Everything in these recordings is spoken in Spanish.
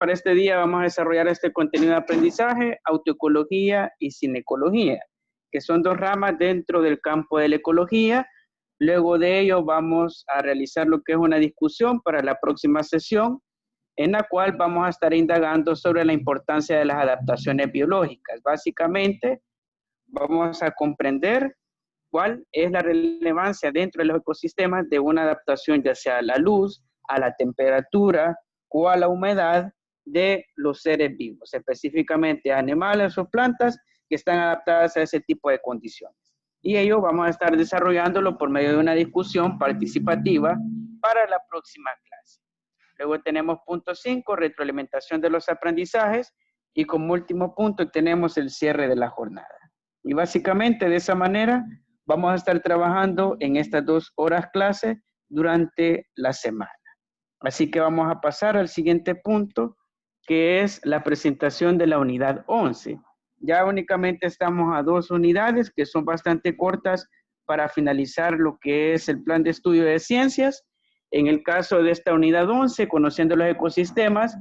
para este día vamos a desarrollar este contenido de aprendizaje, autoecología y cinecología, que son dos ramas dentro del campo de la ecología. Luego de ello vamos a realizar lo que es una discusión para la próxima sesión, en la cual vamos a estar indagando sobre la importancia de las adaptaciones biológicas. Básicamente, vamos a comprender cuál es la relevancia dentro de los ecosistemas de una adaptación, ya sea a la luz, a la temperatura o a la humedad de los seres vivos, específicamente animales o plantas que están adaptadas a ese tipo de condiciones. Y ello vamos a estar desarrollándolo por medio de una discusión participativa para la próxima clase. Luego tenemos punto 5, retroalimentación de los aprendizajes, y como último punto tenemos el cierre de la jornada. Y básicamente de esa manera vamos a estar trabajando en estas 2 horas clase durante la semana. Así que vamos a pasar al siguiente punto, que es la presentación de la unidad 11. Ya únicamente estamos a 2 unidades que son bastante cortas para finalizar lo que es el plan de estudio de ciencias. En el caso de esta unidad 11, conociendo los ecosistemas,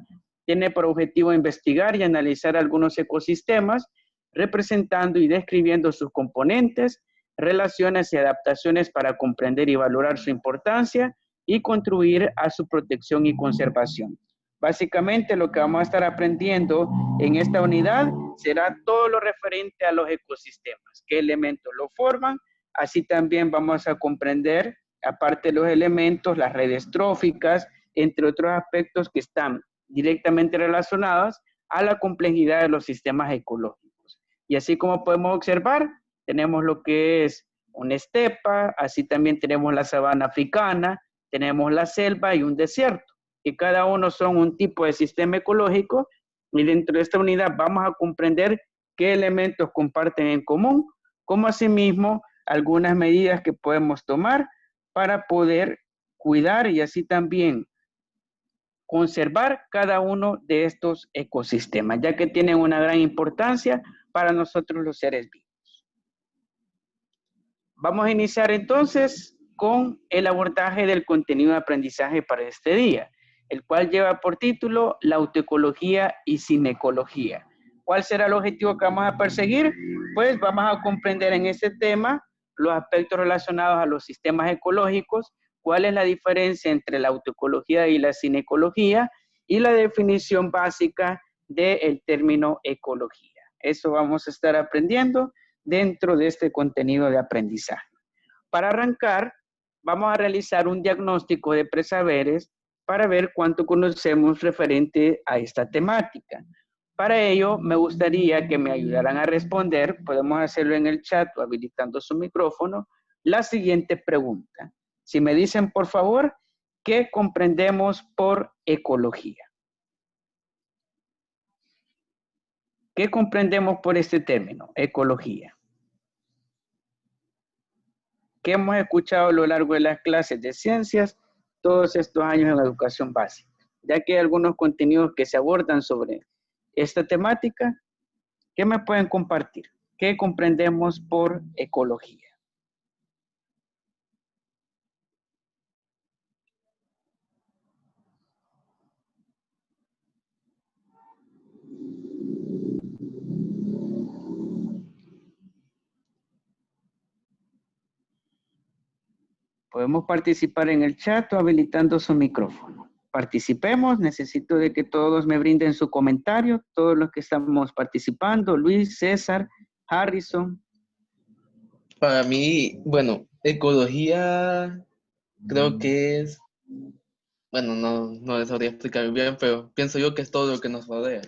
tiene por objetivo investigar y analizar algunos ecosistemas, representando y describiendo sus componentes, relaciones y adaptaciones para comprender y valorar su importancia y contribuir a su protección y conservación. Básicamente lo que vamos a estar aprendiendo en esta unidad será todo lo referente a los ecosistemas, qué elementos lo forman, así también vamos a comprender, aparte de los elementos, las redes tróficas, entre otros aspectos que están directamente relacionados a la complejidad de los sistemas ecológicos. Y así como podemos observar, tenemos lo que es una estepa, así también tenemos la sabana africana, tenemos la selva y un desierto, que cada uno son un tipo de sistema ecológico, y dentro de esta unidad vamos a comprender qué elementos comparten en común, como asimismo algunas medidas que podemos tomar para poder cuidar y así también conservar cada uno de estos ecosistemas, ya que tienen una gran importancia para nosotros los seres vivos. Vamos a iniciar entonces con el abordaje del contenido de aprendizaje para este día, el cual lleva por título la autoecología y cinecología. ¿Cuál será el objetivo que vamos a perseguir? Pues vamos a comprender en este tema los aspectos relacionados a los sistemas ecológicos, cuál es la diferencia entre la autoecología y la cinecología y la definición básica del término ecología. Eso vamos a estar aprendiendo dentro de este contenido de aprendizaje. Para arrancar, vamos a realizar un diagnóstico de presaberes para ver cuánto conocemos referente a esta temática. Para ello, me gustaría que me ayudaran a responder, podemos hacerlo en el chat o habilitando su micrófono, la siguiente pregunta. Si me dicen, por favor, ¿qué comprendemos por ecología? ¿Qué comprendemos por este término, ecología? ¿Qué hemos escuchado a lo largo de las clases de ciencias todos estos años en la educación básica? Ya que hay algunos contenidos que se abordan sobre esta temática, ¿qué me pueden compartir? ¿Qué comprendemos por ecología? Podemos participar en el chat o habilitando su micrófono. Participemos, necesito de que todos me brinden su comentario, todos los que estamos participando, Luis, César, Harrison. Para mí, bueno, ecología creo que es, bueno, no les sabría explicar bien, pero pienso yo que es todo lo que nos rodea.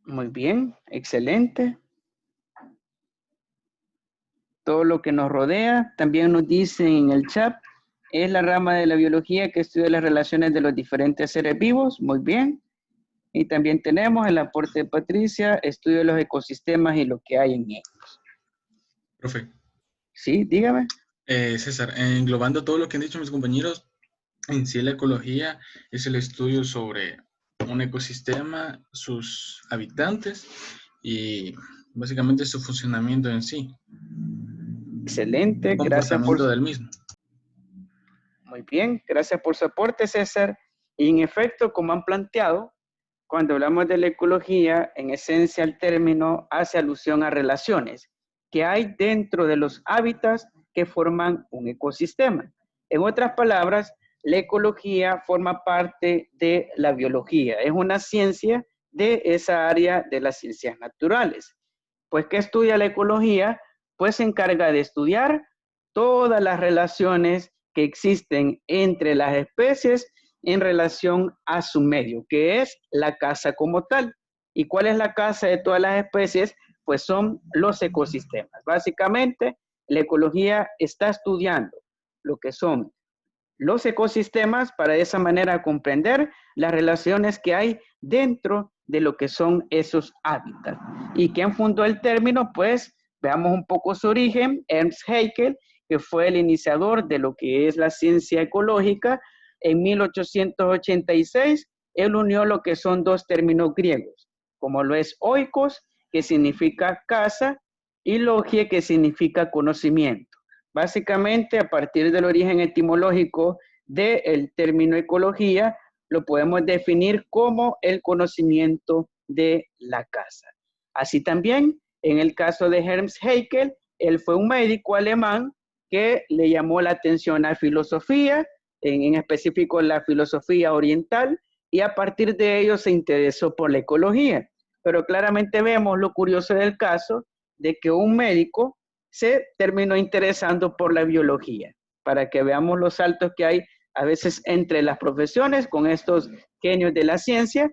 Muy bien, excelente. Todo lo que nos rodea, también nos dicen en el chat, es la rama de la biología que estudia las relaciones de los diferentes seres vivos. Muy bien. Y también tenemos el aporte de Patricia, estudio de los ecosistemas y lo que hay en ellos. Profe. Sí, dígame. César, englobando todo lo que han dicho mis compañeros, en sí la ecología es el estudio sobre un ecosistema, sus habitantes y básicamente su funcionamiento en sí. Excelente, Comportamiento del mismo. Muy bien, gracias por su aporte, César. Y en efecto, como han planteado, cuando hablamos de la ecología, en esencia el término hace alusión a relaciones que hay dentro de los hábitats que forman un ecosistema. En otras palabras, la ecología forma parte de la biología, es una ciencia de esa área de las ciencias naturales. Pues, ¿qué estudia la ecología? Pues se encarga de estudiar todas las relaciones que existen entre las especies en relación a su medio, que es la casa como tal. ¿Y cuál es la casa de todas las especies? Pues son los ecosistemas. Básicamente, la ecología está estudiando lo que son los ecosistemas para de esa manera comprender las relaciones que hay dentro de lo que son esos hábitats. ¿Y quién fundó el término? Pues veamos un poco su origen. Ernst Haeckel, que fue el iniciador de lo que es la ciencia ecológica, en 1886, él unió lo que son dos términos griegos, como lo es oikos, que significa casa, y logie, que significa conocimiento. Básicamente, a partir del origen etimológico del término ecología, lo podemos definir como el conocimiento de la casa. Así también, en el caso de Ernst Haeckel, él fue un médico alemán que le llamó la atención a filosofía, en específico la filosofía oriental, y a partir de ello se interesó por la ecología. Pero claramente vemos lo curioso del caso de que un médico se terminó interesando por la biología, para que veamos los saltos que hay a veces entre las profesiones con estos genios de la ciencia.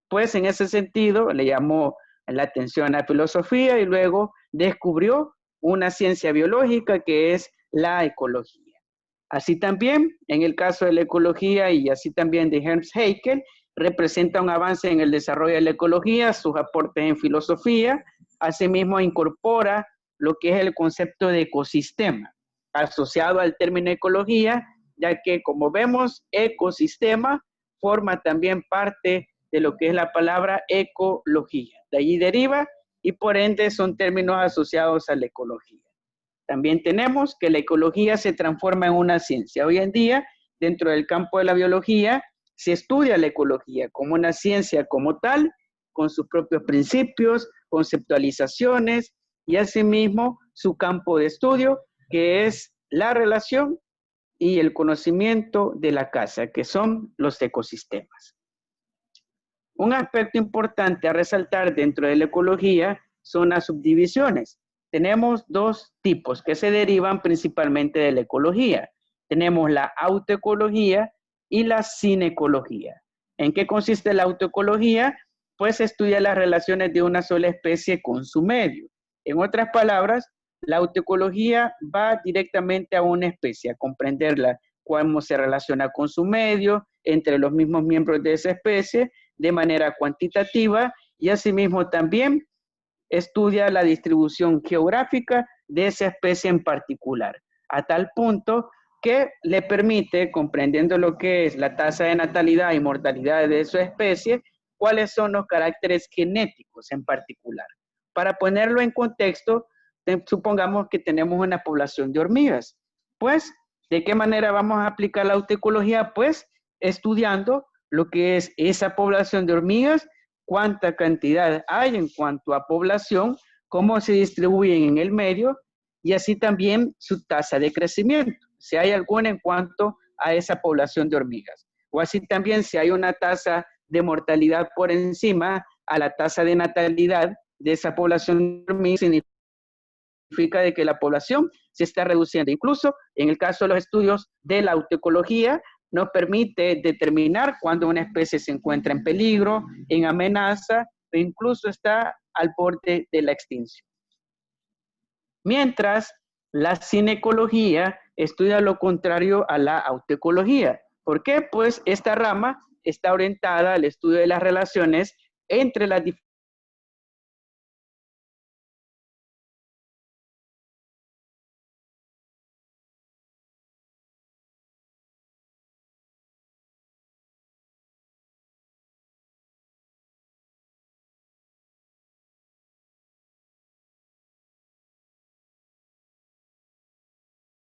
Pues en ese sentido le llamó la atención a la filosofía y luego descubrió una ciencia biológica que es la ecología. Así también, en el caso de la ecología y así también de Ernst Haeckel, representa un avance en el desarrollo de la ecología, sus aportes en filosofía, asimismo incorpora lo que es el concepto de ecosistema, asociado al término ecología, ya que como vemos, ecosistema forma también parte de lo que es la palabra ecología. De allí deriva y por ende son términos asociados a la ecología. También tenemos que la ecología se transforma en una ciencia. Hoy en día, dentro del campo de la biología, se estudia la ecología como una ciencia como tal, con sus propios principios, conceptualizaciones y asimismo su campo de estudio, que es la relación y el conocimiento de la casa, que son los ecosistemas. Un aspecto importante a resaltar dentro de la ecología son las subdivisiones. Tenemos dos tipos que se derivan principalmente de la ecología. Tenemos la autoecología y la cinecología. ¿En qué consiste la autoecología? Pues estudia las relaciones de una sola especie con su medio. En otras palabras, la autoecología va directamente a una especie, a comprenderla, cómo se relaciona con su medio, entre los mismos miembros de esa especie, de manera cuantitativa, y asimismo también estudia la distribución geográfica de esa especie en particular, a tal punto que le permite, comprendiendo lo que es la tasa de natalidad y mortalidad de su especie, cuáles son los caracteres genéticos en particular. Para ponerlo en contexto, supongamos que tenemos una población de hormigas. Pues, ¿de qué manera vamos a aplicar la autoecología? Pues, estudiando lo que es esa población de hormigas, cuánta cantidad hay en cuanto a población, cómo se distribuyen en el medio y así también su tasa de crecimiento, si hay alguna en cuanto a esa población de hormigas. O así también si hay una tasa de mortalidad por encima a la tasa de natalidad de esa población de hormigas, significa de que la población se está reduciendo. Incluso en el caso de los estudios de la autoecología, nos permite determinar cuando una especie se encuentra en peligro, en amenaza, o incluso está al borde de la extinción. Mientras la cinecología estudia lo contrario a la autoecología. ¿Por qué? Pues esta rama está orientada al estudio de las relaciones entre las diferentes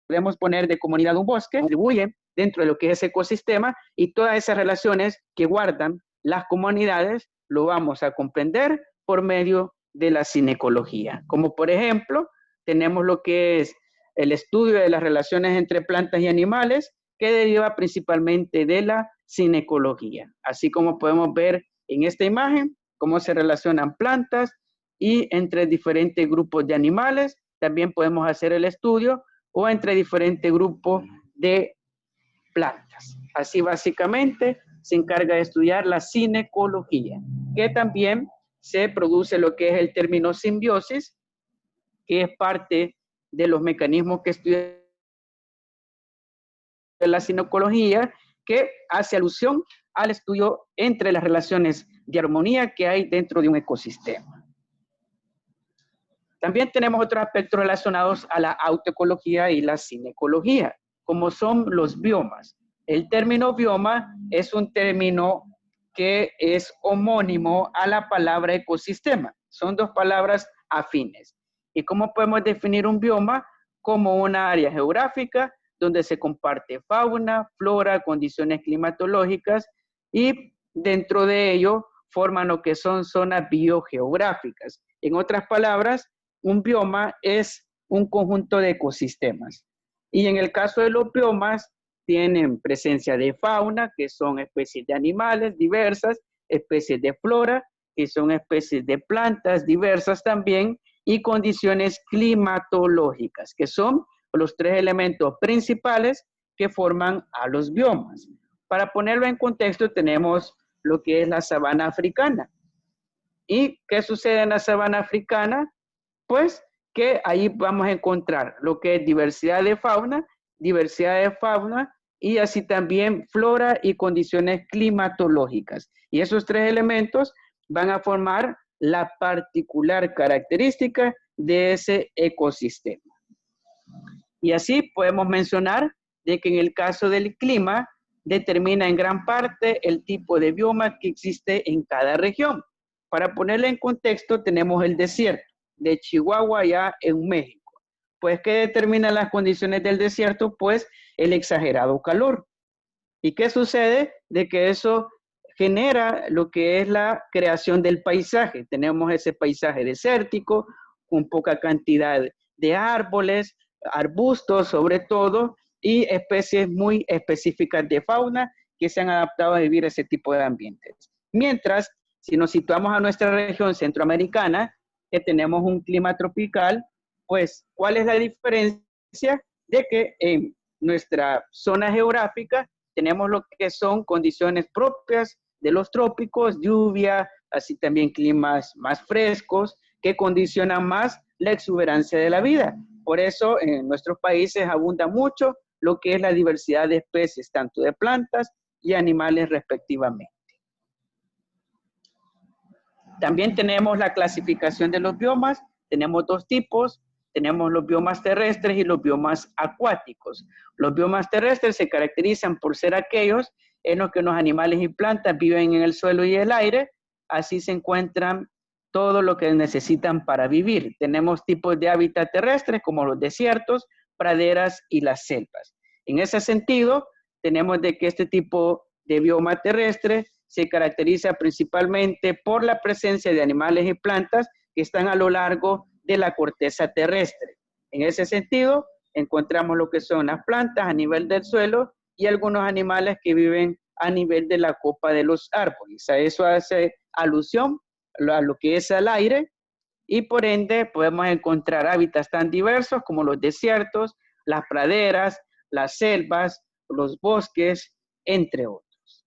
podemos poner de comunidad un bosque, distribuye dentro de lo que es ese ecosistema, y todas esas relaciones que guardan las comunidades lo vamos a comprender por medio de la cinecología. Como por ejemplo, tenemos lo que es el estudio de las relaciones entre plantas y animales, que deriva principalmente de la cinecología. Así como podemos ver en esta imagen, cómo se relacionan plantas y entre diferentes grupos de animales. También podemos hacer el estudio o entre diferentes grupos de plantas. Así básicamente se encarga de estudiar la cinecología, que también se produce lo que es el término simbiosis, que es parte de los mecanismos que estudia la cinecología, que hace alusión al estudio entre las relaciones de armonía que hay dentro de un ecosistema. También tenemos otros aspectos relacionados a la autoecología y la cinecología, como son los biomas. El término bioma es un término que es homónimo a la palabra ecosistema. Son dos palabras afines. ¿Y cómo podemos definir un bioma? Como una área geográfica donde se comparte fauna, flora, condiciones climatológicas, y dentro de ello forman lo que son zonas biogeográficas. En otras palabras, un bioma es un conjunto de ecosistemas. Y en el caso de los biomas, tienen presencia de fauna, que son especies de animales diversas, especies de flora, que son especies de plantas diversas también, y condiciones climatológicas, que son los tres elementos principales que forman a los biomas. Para ponerlo en contexto, tenemos lo que es la sabana africana. ¿Y qué sucede en la sabana africana? Pues que ahí vamos a encontrar lo que es diversidad de fauna y así también flora y condiciones climatológicas. Y esos tres elementos van a formar la particular característica de ese ecosistema. Y así podemos mencionar de que en el caso del clima determina en gran parte el tipo de bioma que existe en cada región. Para ponerle en contexto, tenemos el desierto de Chihuahua allá en México. Pues, ¿qué determina las condiciones del desierto? Pues el exagerado calor. ¿Y qué sucede? De que eso genera lo que es la creación del paisaje. Tenemos ese paisaje desértico, con poca cantidad de árboles, arbustos sobre todo, y especies muy específicas de fauna que se han adaptado a vivir ese tipo de ambientes. Mientras, si nos situamos a nuestra región centroamericana, que tenemos un clima tropical, pues, ¿cuál es la diferencia? De que en nuestra zona geográfica tenemos lo que son condiciones propias de los trópicos, lluvia, así también climas más frescos, que condicionan más la exuberancia de la vida. Por eso en nuestros países abunda mucho lo que es la diversidad de especies, tanto de plantas y animales respectivamente. También tenemos la clasificación de los biomas. Tenemos dos tipos. Tenemos los biomas terrestres y los biomas acuáticos. Los biomas terrestres se caracterizan por ser aquellos en los que los animales y plantas viven en el suelo y el aire. Así se encuentran todo lo que necesitan para vivir. Tenemos tipos de hábitat terrestres como los desiertos, praderas y las selvas. En ese sentido, tenemos de que este tipo de bioma terrestre se caracteriza principalmente por la presencia de animales y plantas que están a lo largo de la corteza terrestre. En ese sentido, encontramos lo que son las plantas a nivel del suelo y algunos animales que viven a nivel de la copa de los árboles. A eso hace alusión a lo que es el aire, y por ende podemos encontrar hábitats tan diversos como los desiertos, las praderas, las selvas, los bosques, entre otros.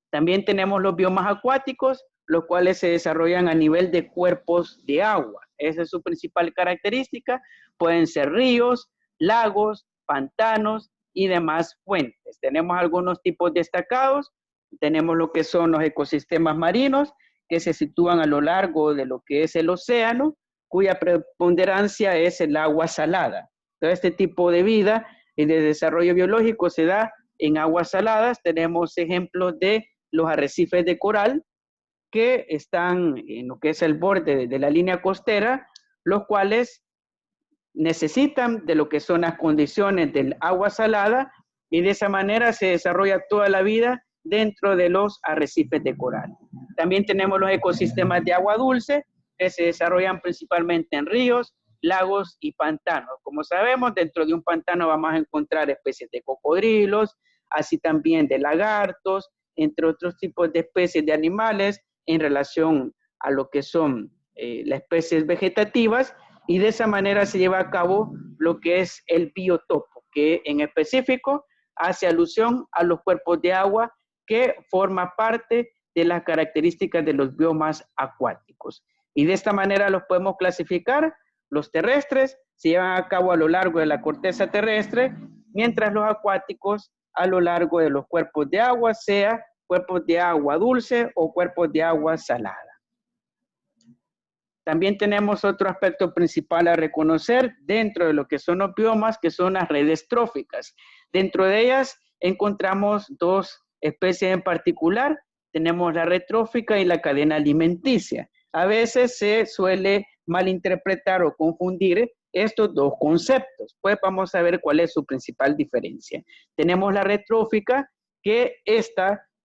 También tenemos los biomas acuáticos, los cuales se desarrollan a nivel de cuerpos de agua. Esa es su principal característica. Pueden ser ríos, lagos, pantanos y demás fuentes. Tenemos algunos tipos destacados. Tenemos lo que son los ecosistemas marinos, que se sitúan a lo largo de lo que es el océano, cuya preponderancia es el agua salada. Todo este tipo de vida y de desarrollo biológico se da en aguas saladas. Tenemos ejemplos de los arrecifes de coral, que están en lo que es el borde de la línea costera, los cuales necesitan de lo que son las condiciones del agua salada Y de esa manera se desarrolla toda la vida dentro de los arrecifes de coral. También tenemos los ecosistemas de agua dulce, que se desarrollan principalmente en ríos, lagos y pantanos. Como sabemos, dentro de un pantano vamos a encontrar especies de cocodrilos, así también de lagartos, entre otros tipos de especies de animales en relación a lo que son las especies vegetativas, y de esa manera se lleva a cabo lo que es el biotopo, que en específico hace alusión a los cuerpos de agua que forma parte de las características de los biomas acuáticos. Y de esta manera los podemos clasificar. Los terrestres se llevan a cabo a lo largo de la corteza terrestre, mientras los acuáticos a lo largo de los cuerpos de agua, sea cuerpos de agua dulce o cuerpos de agua salada. También tenemos otro aspecto principal a reconocer dentro de lo que son los biomas, que son las redes tróficas. Dentro de ellas encontramos dos especies en particular. Tenemos la red trófica y la cadena alimenticia. A veces se suele malinterpretar o confundir estos dos conceptos. Pues vamos a ver cuál es su principal diferencia. Tenemos la red trófica, que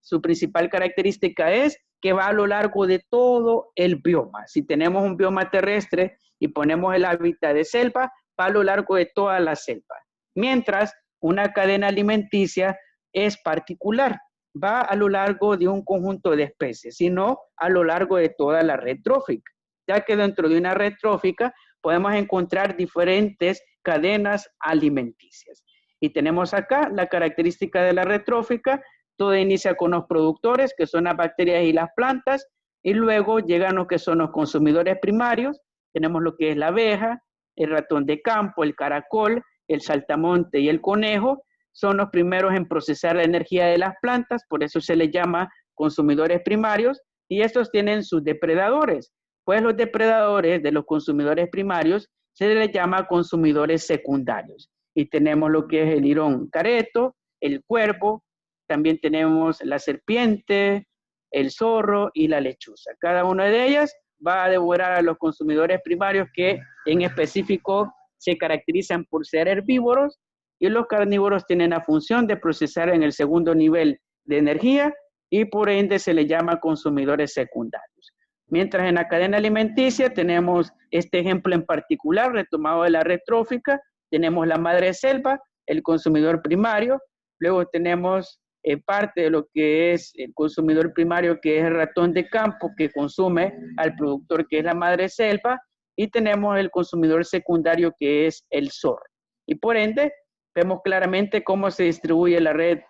su principal característica es que va a lo largo de todo el bioma. Si tenemos un bioma terrestre y ponemos el hábitat de selva, va a lo largo de toda la selva. Mientras una cadena alimenticia es particular, va a lo largo de un conjunto de especies, sino a lo largo de toda la red trófica, ya que dentro de una red trófica podemos encontrar diferentes cadenas alimenticias. Y tenemos acá la característica de la red trófica. Todo inicia con los productores, que son las bacterias y las plantas, y luego llegan lo que son los consumidores primarios. Tenemos lo que es la abeja, el ratón de campo, el caracol, el saltamonte y el conejo. Son los primeros en procesar la energía de las plantas, por eso se les llama consumidores primarios, y estos tienen sus depredadores. Pues los depredadores de los consumidores primarios se les llama consumidores secundarios. Y tenemos lo que es el lirón careto, el cuervo, también tenemos la serpiente, el zorro y la lechuza. Cada una de ellas va a devorar a los consumidores primarios, que en específico se caracterizan por ser herbívoros, y los carnívoros tienen la función de procesar en el segundo nivel de energía y por ende se les llama consumidores secundarios. Mientras en la cadena alimenticia tenemos este ejemplo en particular retomado de la red trófica, tenemos la madre selva, el consumidor primario, luego tenemos parte de lo que es el consumidor primario, que es el ratón de campo, que consume al productor, que es la madre selva, y tenemos el consumidor secundario, que es el zorro. Y por ende, vemos claramente cómo se distribuye la red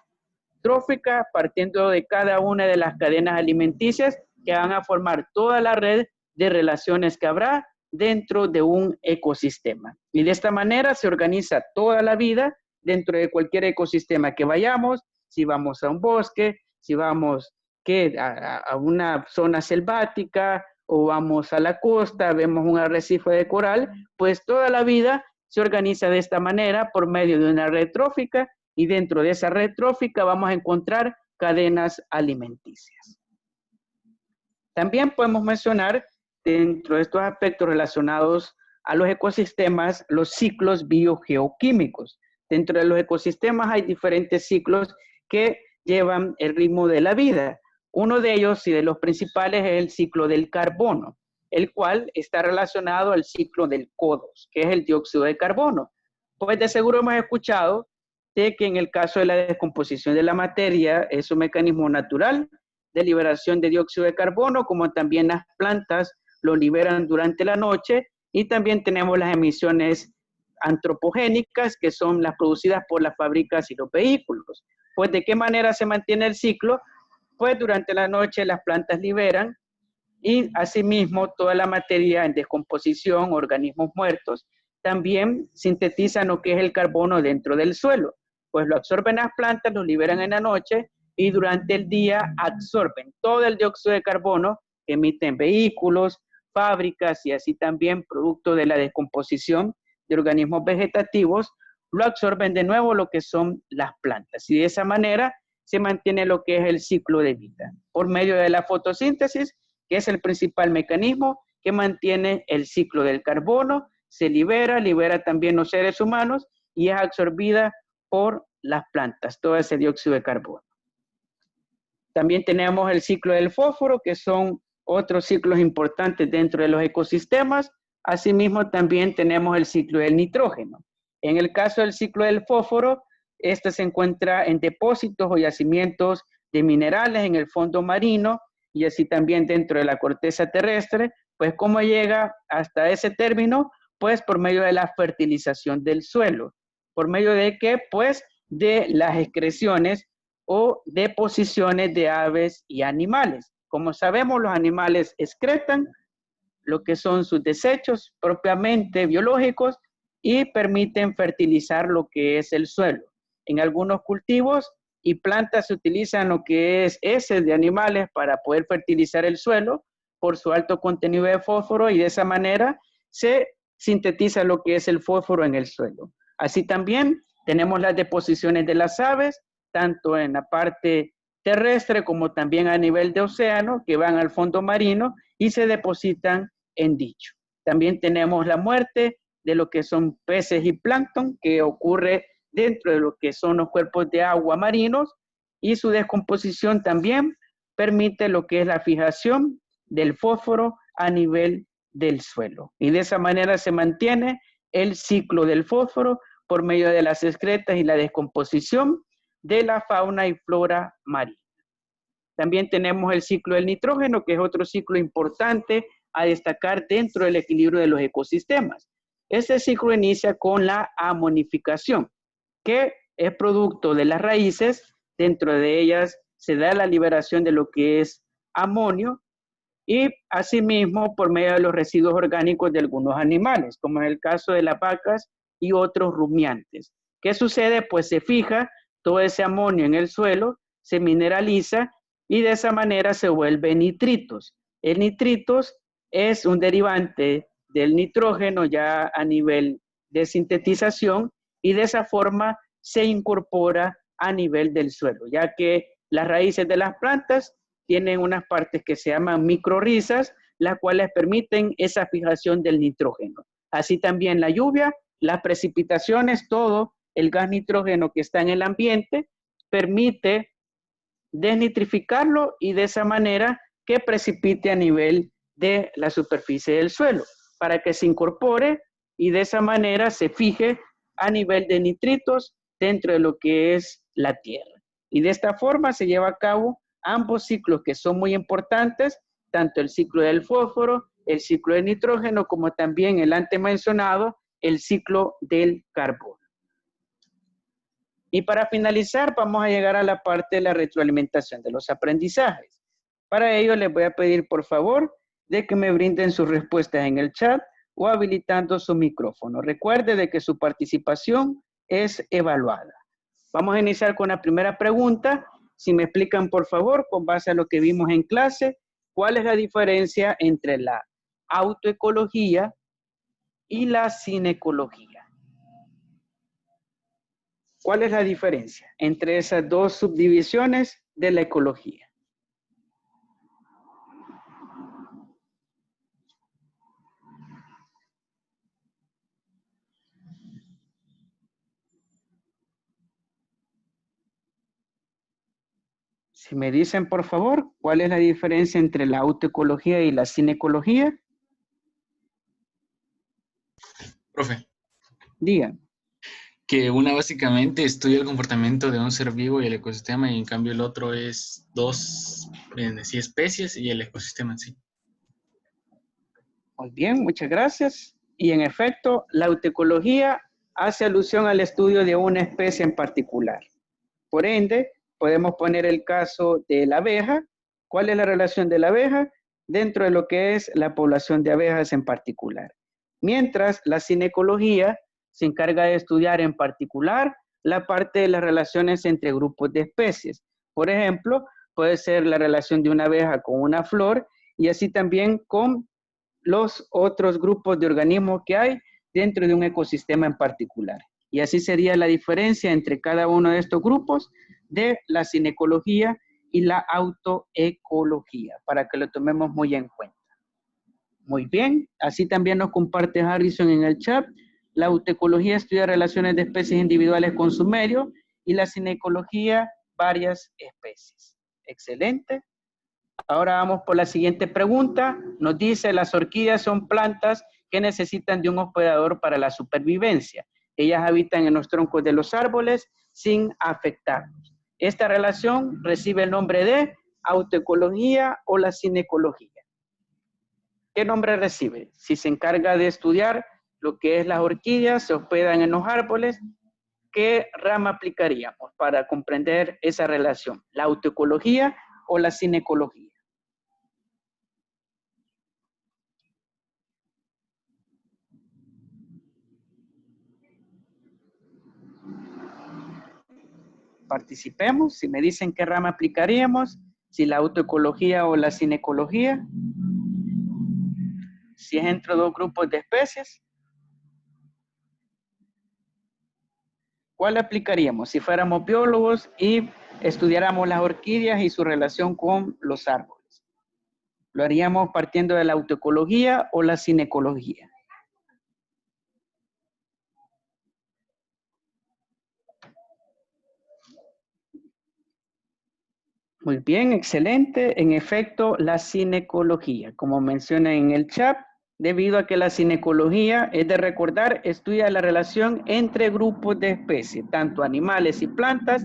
trófica partiendo de cada una de las cadenas alimenticias que van a formar toda la red de relaciones que habrá dentro de un ecosistema. Y de esta manera se organiza toda la vida dentro de cualquier ecosistema que vayamos. Si vamos a un bosque, si vamos a una zona selvática o vamos a la costa, vemos un arrecife de coral, pues toda la vida se organiza de esta manera por medio de una red trófica, y dentro de esa red trófica vamos a encontrar cadenas alimenticias. También podemos mencionar dentro de estos aspectos relacionados a los ecosistemas los ciclos biogeoquímicos. Dentro de los ecosistemas hay diferentes ciclos que llevan el ritmo de la vida. Uno de ellos y de los principales es el ciclo del carbono, el cual está relacionado al ciclo del CO2, que es el dióxido de carbono. Pues de seguro hemos escuchado de que en el caso de la descomposición de la materia es un mecanismo natural de liberación de dióxido de carbono, como también las plantas lo liberan durante la noche, y también tenemos las emisiones antropogénicas, que son las producidas por las fábricas y los vehículos. Pues ¿de qué manera se mantiene el ciclo? Pues durante la noche las plantas liberan, y asimismo toda la materia en descomposición, organismos muertos, también sintetizan lo que es el carbono dentro del suelo. Pues lo absorben las plantas, lo liberan en la noche, y durante el día absorben todo el dióxido de carbono que emiten vehículos, fábricas y así también producto de la descomposición de organismos vegetativos, lo absorben de nuevo lo que son las plantas. Y de esa manera se mantiene lo que es el ciclo de vida, por medio de la fotosíntesis, que es el principal mecanismo que mantiene el ciclo del carbono, se libera también los seres humanos y es absorbida por las plantas, todo ese dióxido de carbono. También tenemos el ciclo del fósforo, que son otros ciclos importantes dentro de los ecosistemas. Asimismo, también tenemos el ciclo del nitrógeno. En el caso del ciclo del fósforo, este se encuentra en depósitos o yacimientos de minerales en el fondo marino y así también dentro de la corteza terrestre. Pues, ¿cómo llega hasta ese término? Pues por medio de la fertilización del suelo. ¿Por medio de qué? Pues de las excreciones o deposiciones de aves y animales. Como sabemos, los animales excretan lo que son sus desechos propiamente biológicos y permiten fertilizar lo que es el suelo. En algunos cultivos y plantas se utilizan lo que es heces de animales para poder fertilizar el suelo por su alto contenido de fósforo y de esa manera se sintetiza lo que es el fósforo en el suelo. Así también tenemos las deposiciones de las aves, tanto en la parte terrestre como también a nivel de océano, que van al fondo marino y se depositan en dicho. También tenemos la muerte de lo que son peces y plancton, que ocurre dentro de lo que son los cuerpos de agua marinos, y su descomposición también permite lo que es la fijación del fósforo a nivel del suelo. Y de esa manera se mantiene el ciclo del fósforo por medio de las excretas y la descomposición de la fauna y flora marina. También tenemos el ciclo del nitrógeno, que es otro ciclo importante a destacar dentro del equilibrio de los ecosistemas. Este ciclo inicia con la amonificación, que es producto de las raíces. Dentro de ellas se da la liberación de lo que es amonio y asimismo por medio de los residuos orgánicos de algunos animales, como en el caso de las vacas y otros rumiantes. ¿Qué sucede? Pues se fija todo ese amonio en el suelo, se mineraliza y de esa manera se vuelve nitritos. El nitritos es un derivante del nitrógeno ya a nivel de sintetización y de esa forma se incorpora a nivel del suelo, ya que las raíces de las plantas tienen unas partes que se llaman microrrizas, las cuales permiten esa fijación del nitrógeno. Así también la lluvia, las precipitaciones, todo el gas nitrógeno que está en el ambiente permite desnitrificarlo y de esa manera que precipite a nivel de la superficie del suelo para que se incorpore y de esa manera se fije a nivel de nitritos dentro de lo que es la tierra. Y de esta forma se lleva a cabo ambos ciclos que son muy importantes, tanto el ciclo del fósforo, el ciclo del nitrógeno, como también el antes mencionado, el ciclo del carbono. Y para finalizar, vamos a llegar a la parte de la retroalimentación de los aprendizajes. Para ello, les voy a pedir, por favor, de que me brinden sus respuestas en el chat o habilitando su micrófono. Recuerde de que su participación es evaluada. Vamos a iniciar con la primera pregunta. Si me explican, por favor, con base a lo que vimos en clase, ¿cuál es la diferencia entre la autoecología y la cinecología? ¿Cuál es la diferencia entre esas dos subdivisiones de la ecología? Si me dicen, por favor, ¿cuál es la diferencia entre la autoecología y la cinecología? Profe, Digan. que una básicamente estudia el comportamiento de un ser vivo y el ecosistema, y en cambio el otro es dos sí, especies y el ecosistema en sí. Muy bien, muchas gracias. Y en efecto, la autoecología hace alusión al estudio de una especie en particular. Por ende, podemos poner el caso de la abeja. ¿Cuál es la relación de la abeja dentro de lo que es la población de abejas en particular? Mientras la cinecología se encarga de estudiar en particular la parte de las relaciones entre grupos de especies. Por ejemplo, puede ser la relación de una abeja con una flor y así también con los otros grupos de organismos que hay dentro de un ecosistema en particular. Y así sería la diferencia entre cada uno de estos grupos de la cinecología y la autoecología, para que lo tomemos muy en cuenta. Muy bien, así también nos comparte Harrison en el chat. La autoecología estudia relaciones de especies individuales con su medio y la cinecología, varias especies. Excelente. Ahora vamos por la siguiente pregunta. Nos dice, las orquídeas son plantas que necesitan de un hospedador para la supervivencia. Ellas habitan en los troncos de los árboles sin afectarlos. Esta relación recibe el nombre de autoecología o la cinecología. ¿Qué nombre recibe? Si se encarga de estudiar lo que es las orquídeas, se hospedan en los árboles, ¿qué rama aplicaríamos para comprender esa relación? ¿La autoecología o la cinecología? Participemos. Si me dicen qué rama aplicaríamos, si la autoecología o la cinecología, si es entre dos grupos de especies, ¿cuál aplicaríamos? Si fuéramos biólogos y estudiáramos las orquídeas y su relación con los árboles, ¿lo haríamos partiendo de la autoecología o la cinecología? Muy bien, excelente. En efecto, la cinecología, como menciona en el chat, debido a que la cinecología, es de recordar, estudia la relación entre grupos de especies, tanto animales y plantas,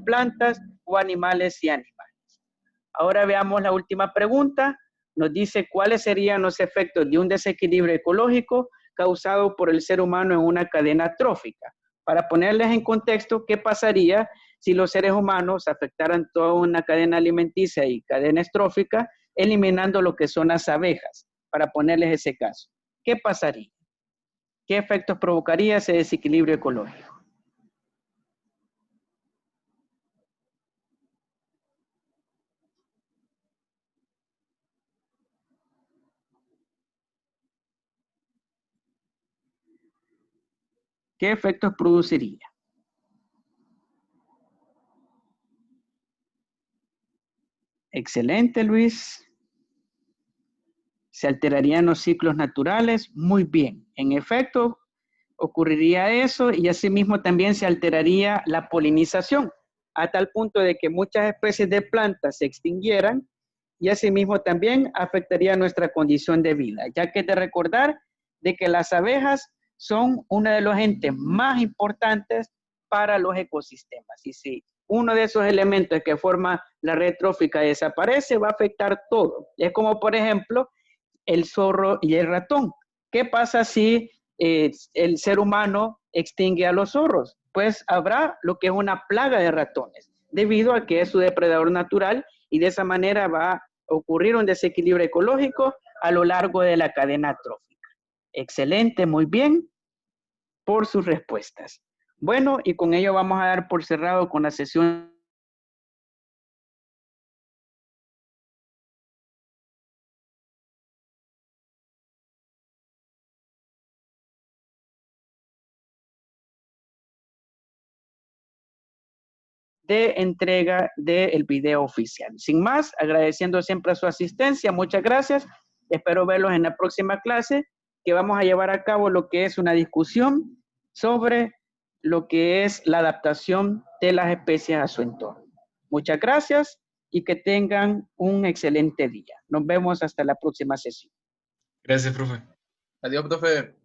plantas o animales y animales. Ahora veamos la última pregunta. Nos dice cuáles serían los efectos de un desequilibrio ecológico causado por el ser humano en una cadena trófica. Para ponerles en contexto, ¿qué pasaría si los seres humanos afectaran toda una cadena alimenticia y cadena trófica, eliminando lo que son las abejas? Para ponerles ese caso, ¿qué pasaría? ¿Qué efectos provocaría ese desequilibrio ecológico? ¿Qué efectos produciría? Excelente, Luis. ¿Se alterarían los ciclos naturales? Muy bien. En efecto, ocurriría eso y asimismo también se alteraría la polinización, a tal punto de que muchas especies de plantas se extinguieran y asimismo también afectaría nuestra condición de vida, ya que es de recordar de que las abejas son uno de los entes más importantes para los ecosistemas. Y si uno de esos elementos que forma la red trófica desaparece, va a afectar todo. Es como, por ejemplo, el zorro y el ratón. ¿Qué pasa si el ser humano extingue a los zorros? Pues habrá lo que es una plaga de ratones, debido a que es su depredador natural y de esa manera va a ocurrir un desequilibrio ecológico a lo largo de la cadena trófica. Excelente, muy bien por sus respuestas. Bueno, y con ello vamos a dar por cerrado con la sesión de entrega del video oficial. Sin más, agradeciendo siempre su asistencia, muchas gracias. Espero verlos en la próxima clase, que vamos a llevar a cabo lo que es una discusión sobre lo que es la adaptación de las especies a su entorno. Muchas gracias y que tengan un excelente día. Nos vemos hasta la próxima sesión. Gracias, profe. Adiós, profe.